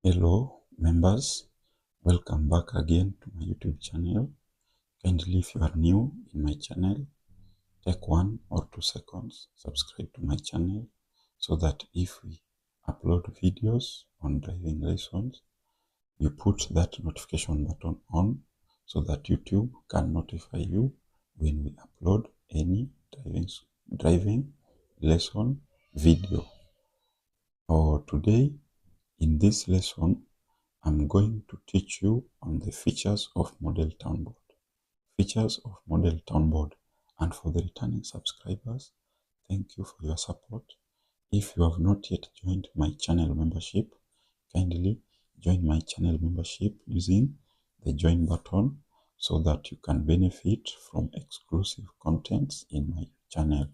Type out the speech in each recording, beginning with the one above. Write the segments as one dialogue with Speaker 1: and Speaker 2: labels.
Speaker 1: Hello members, welcome back again to my YouTube channel. Kindly, if you are new in my channel, take 1 or 2 seconds, subscribe to my channel so that if we upload videos on driving lessons, you put that notification button on so that YouTube can notify you when we upload any driving lesson video. Today in this lesson, I'm going to teach you on the features of Model Town Board. Features of Model Town Board. And for the returning subscribers, thank you for your support. If you have not yet joined my channel membership, kindly join my channel membership using the join button so that you can benefit from exclusive contents in my channel.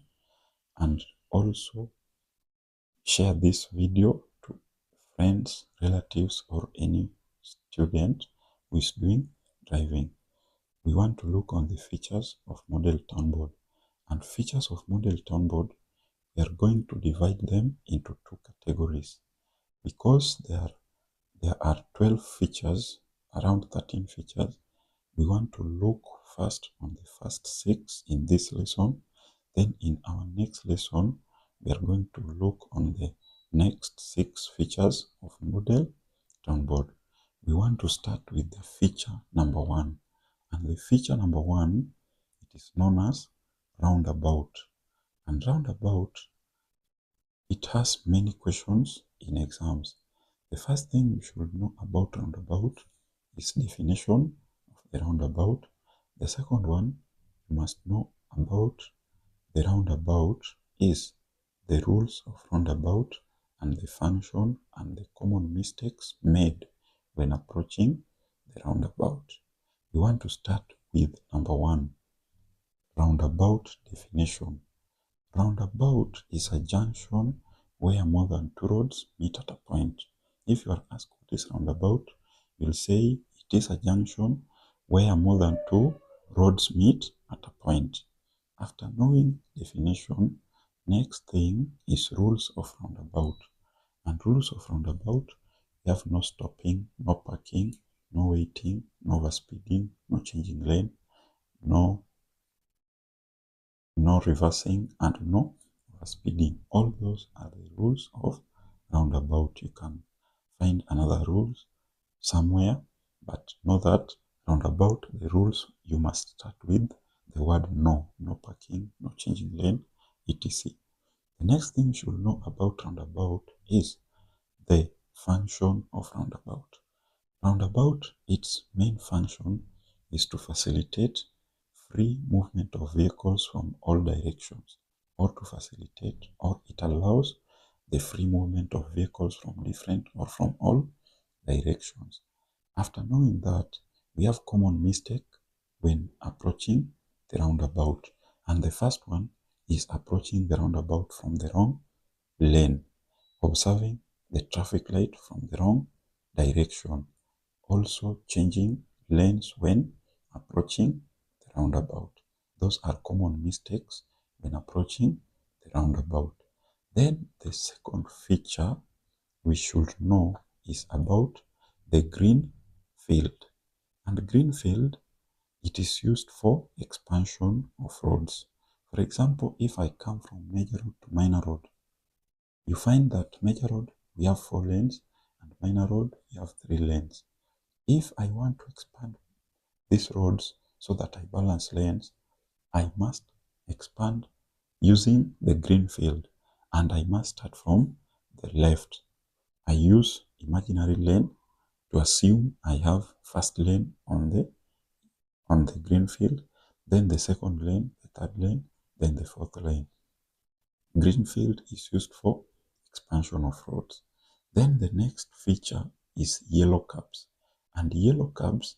Speaker 1: And also share this video to friends, relatives, or any student who is doing driving. We want to look on the features of Model Town Board. And features of Model Town Board, we are going to divide them into 2 categories. Because there are 12 features, around 13 features, we want to look first on the first 6 in this lesson. Then in our next lesson, we are going to look on the next 6 features of Model Town Board. We want to start with the feature number 1. And the feature number 1, it is known as roundabout. And roundabout, it has many questions in exams. The first thing you should know about roundabout is definition of the roundabout. The second one you must know about the roundabout is the rules of roundabout and the function and the common mistakes made when approaching the roundabout. We want to start with number 1, roundabout definition. Roundabout is a junction where more than 2 roads meet at a point. If you are asked what is roundabout, you'll say it is a junction where more than 2 roads meet at a point. After knowing definition, next thing is rules of roundabout. And rules of roundabout, we have no stopping, no parking, no waiting, no overspeeding, no changing lane, no reversing, and no overspeeding. All those are the rules of roundabout. You can find another rules somewhere, but know that roundabout, the rules you must start with the word no parking, no changing lane, etc. The next thing you should know about roundabout is the function of roundabout. Roundabout, its main function is to facilitate free movement of vehicles from all directions, or to facilitate, or it allows the free movement of vehicles from different or from all directions. After knowing that, we have common mistake when approaching the roundabout. And the first one is approaching the roundabout from the wrong lane, observing the traffic light from the wrong direction, also changing lanes when approaching the roundabout. Those are common mistakes when approaching the roundabout. Then the second feature we should know is about the green field. And green field, it is used for expansion of roads. For example, if I come from major road to minor road, you find that major road we have 4 lanes and minor road we have 3 lanes. If I want to expand these roads so that I balance lanes, I must expand using the green field, and I must start from the left. I use imaginary lane to assume I have first lane on the green field, then the second lane, the third lane, then the fourth lane. Green field is used for expansion of roads. Then the next feature is yellow cabs. And yellow cabs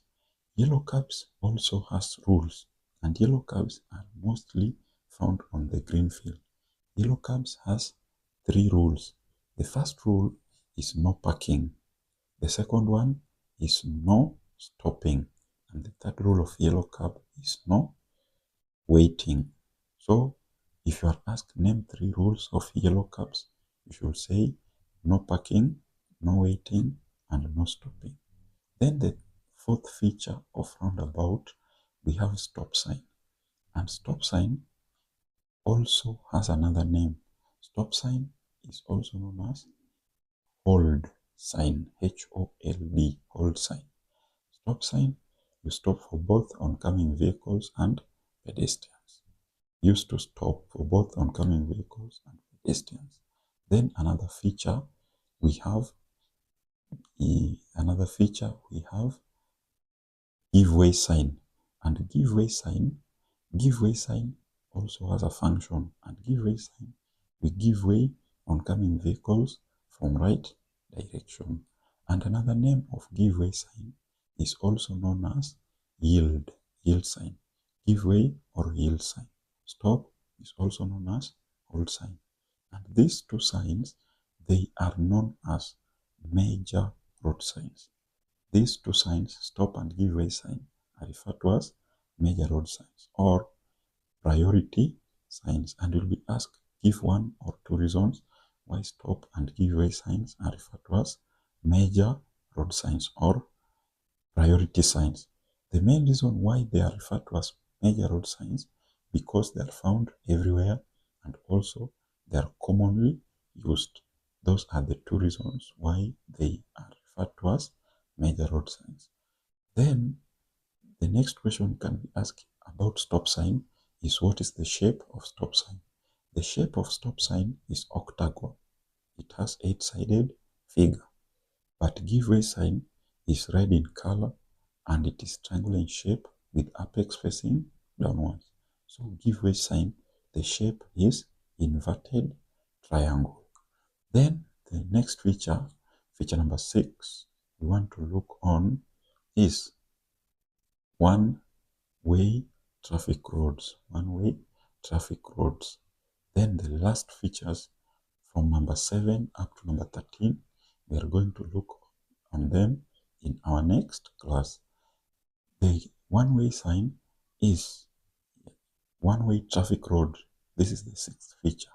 Speaker 1: also has rules, and yellow cabs are mostly found on the green field. Yellow cabs has 3 rules. The first rule is no parking. The second one is no stopping. And the third rule of yellow cab is no waiting. So if you are asked name 3 rules of yellow cabs, you should say no parking, no waiting, and no stopping. Then the fourth feature of roundabout, we have stop sign. And stop sign also has another name. Stop sign is also known as hold sign, H-O-L-D, hold sign. Stop sign, you stop for both oncoming vehicles and pedestrians. Used to stop for both oncoming vehicles and pedestrians. Then another feature we have give way sign. And give way sign also has a function. And give way sign, we give way oncoming vehicles from right direction. And another name of give way sign is also known as yield sign. Give way or yield sign. Stop is also known as hold sign. And these two signs, they are known as major road signs. These two signs, stop and give way sign, are referred to as major road signs or priority signs. And you'll be asked, give one or two reasons why stop and give way signs are referred to as major road signs or priority signs. The main reason why they are referred to as major road signs because they are found everywhere and also they are commonly used. Those are the two reasons why they are referred to as major road signs. Then the next question can be asked about stop sign is what is the shape of stop sign? The shape of stop sign is octagon. It has 8-sided figure. But give way sign is red in color and it is triangular in shape with apex facing downwards. So give way sign, the shape is inverted triangle. Then the next feature number 6, we want to look on is one-way traffic roads. One-way traffic roads. Then the last features from number 7 up to number 13, we are going to look on them in our next class. The one-way sign is one-way traffic road. This is the 6th feature.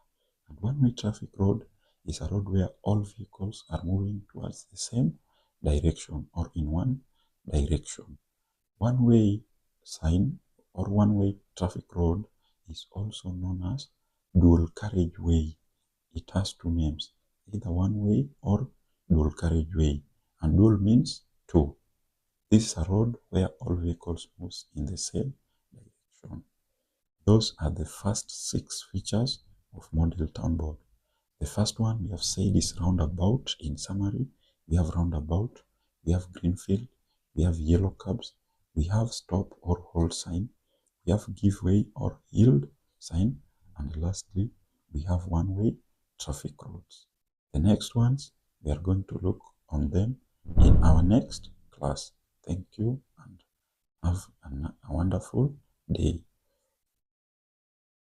Speaker 1: And one-way traffic road is a road where all vehicles are moving towards the same direction or in one direction. One-way sign or one-way traffic road is also known as dual carriageway. It has two names, either one-way or dual carriageway. And dual means two. This is a road where all vehicles move in the same direction. Those are the first 6 features of model town board. The first one we have said is roundabout. In summary, we have roundabout, we have greenfield, we have yellow cabs, we have stop or hold sign, we have give way or yield sign, and lastly, we have one-way traffic roads. The next ones, we are going to look on them in our next class. Thank you and have a wonderful day.